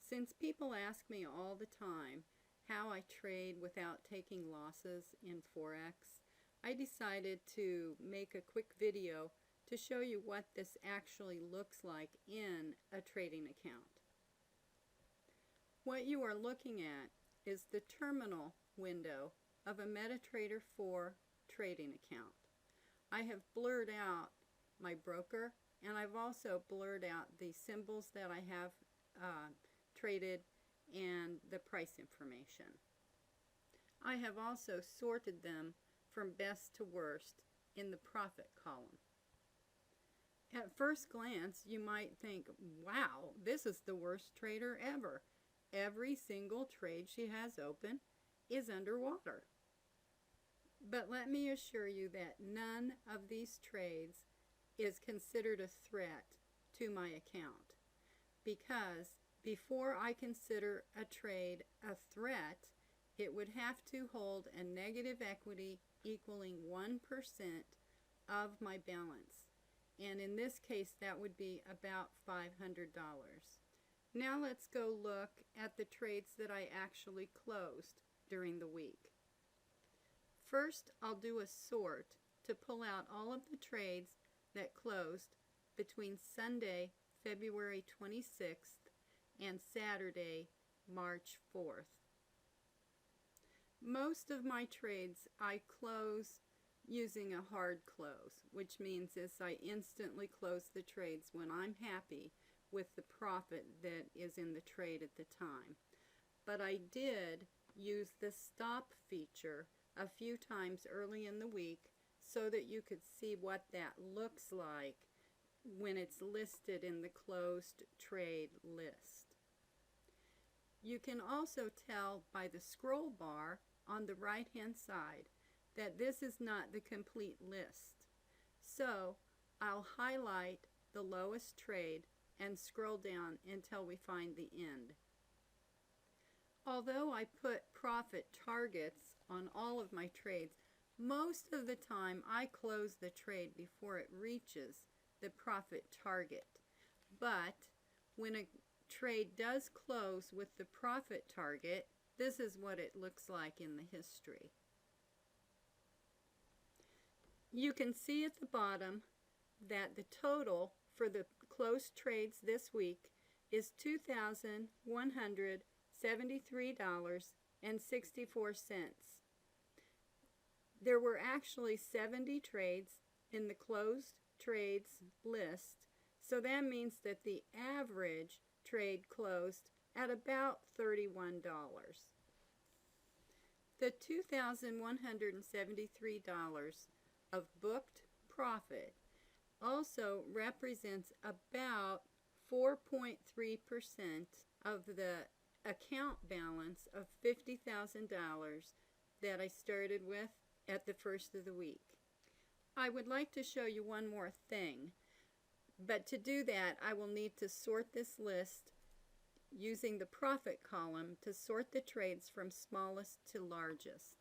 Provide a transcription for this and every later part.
Since people ask me all the time how I trade without taking losses in forex, I decided to make a quick video to show you what this actually looks like in a trading account. What you are looking at is the terminal window of a MetaTrader 4 trading account. I have blurred out my broker, and I've also blurred out the symbols that I have traded and the price information. I have also sorted them from best to worst in the profit column. At first glance, you might think, wow, this is the worst trader ever. Every single trade she has open is underwater. But let me assure you that none of these trades is considered a threat to my account, because before I consider a trade a threat, it would have to hold a negative equity equaling 1% of my balance. And in this case, that would be about $500. Now let's go look at the trades that I actually closed during the week. First, I'll do a sort to pull out all of the trades that closed between Sunday, February 26th and Saturday, March 4th. Most of my trades I close using a hard close, which means is I instantly close the trades when I'm happy with the profit that is in the trade at the time. But I did use the stop feature a few times early in the week so that you could see what that looks like when it's listed in the closed trade list. You can also tell by the scroll bar on the right hand side that this is not the complete list. So I'll highlight the lowest trade and scroll down until we find the end. Although I put profit targets on all of my trades, most of the time I close the trade before it reaches the profit target. But when a trade does close with the profit target, this is what it looks like in the history. You can see at the bottom that the total for the closed trades this week is $2,173.64. There were actually 70 trades in the closed trades list, so that means that the average trade closed at about $31. The $2,173 of booked profit also represents about 4.3% of the account balance of $50,000 that I started with at the first of the week. I would like to show you one more thing, but to do that I will need to sort this list using the profit column to sort the trades from smallest to largest.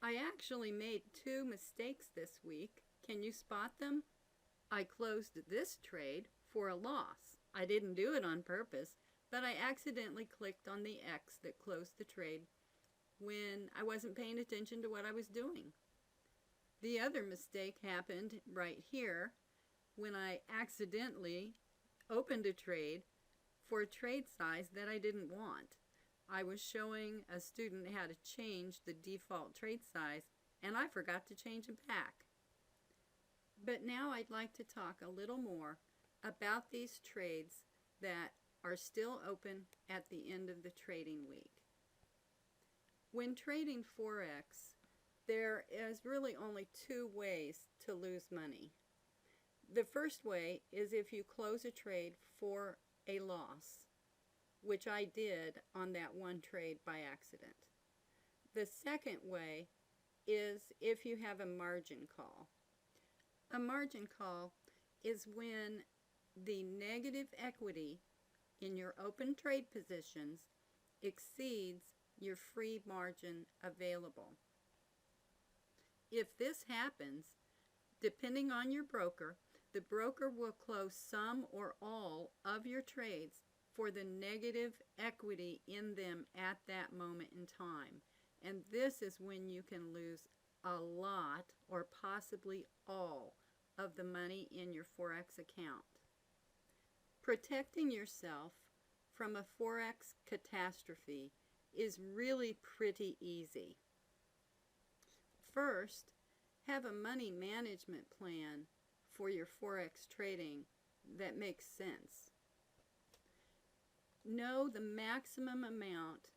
I actually made 2 mistakes this week. Can you spot them? I closed this trade for a loss. I didn't do it on purpose, but I accidentally clicked on the X that closed the trade when I wasn't paying attention to what I was doing. The other mistake happened right here when I accidentally opened a trade for a trade size that I didn't want. I was showing a student how to change the default trade size, and I forgot to change it back. But now I'd like to talk a little more about these trades that are still open at the end of the trading week. When trading forex, there is really only 2 ways to lose money. The first way is if you close a trade for a loss, which I did on that one trade by accident. The second way is if you have a margin call. A margin call is when the negative equity in your open trade positions exceeds your free margin available. If this happens, depending on your broker, the broker will close some or all of your trades for the negative equity in them at that moment in time. And this is when you can lose a lot or possibly all of the money in your forex account. Protecting yourself from a forex catastrophe is really pretty easy. First, have a money management plan for your forex trading that makes sense. Know the maximum amount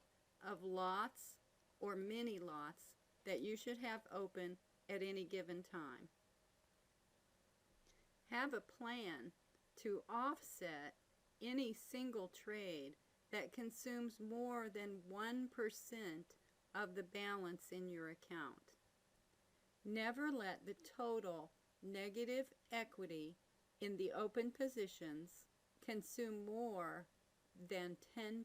of lots or mini lots that you should have open at any given time. Have a plan to offset any single trade that consumes more than 1% of the balance in your account. Never let the total negative equity in the open positions consume more than 10%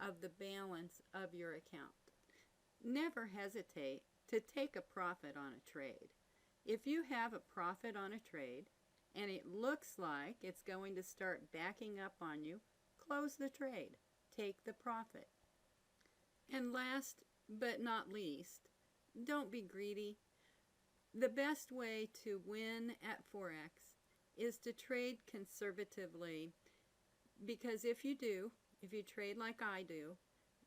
of the balance of your account. Never hesitate to take a profit on a trade. If you have a profit on a trade and it looks like it's going to start backing up on you, close the trade. Take the profit. And last but not least, don't be greedy. The best way to win at forex is to trade conservatively, because if you trade like I do,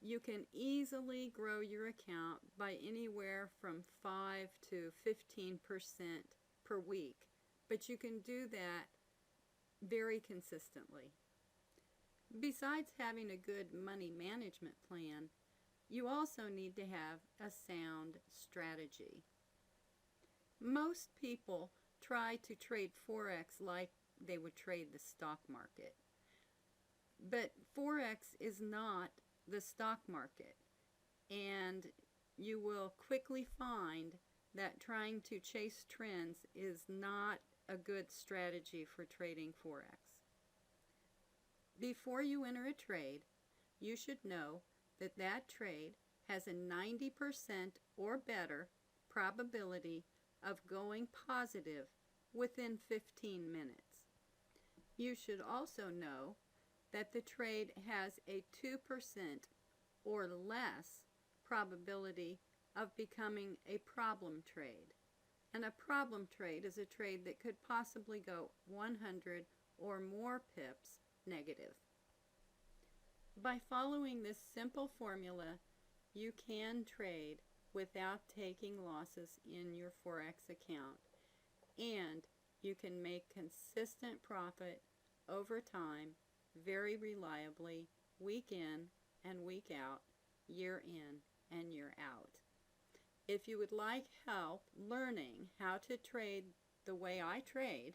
you can easily grow your account by anywhere from 5 to 15% per week, but you can do that very consistently. Besides having a good money management plan, you also need to have a sound strategy. Most people try to trade forex like they would trade the stock market, but forex is not the stock market, and you will quickly find that trying to chase trends is not a good strategy for trading forex. Before you enter a trade, you should know that that trade has a 90% or better probability of going positive within 15 minutes. You should also know that the trade has a 2% or less probability of becoming a problem trade. And a problem trade is a trade that could possibly go 100 or more pips negative. By following this simple formula, you can trade without taking losses in your forex account, and you can make consistent profit over time, very reliably, week in and week out, year in and year out. If you would like help learning how to trade the way I trade,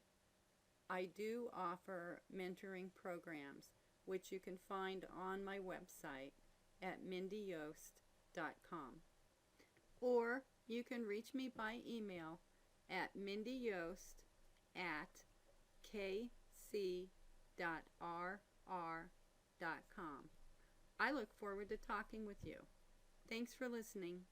I do offer mentoring programs, which you can find on my website at mindyyost.com. Or you can reach me by email at mindyyost@kc.rr.com. I look forward to talking with you. Thanks for listening.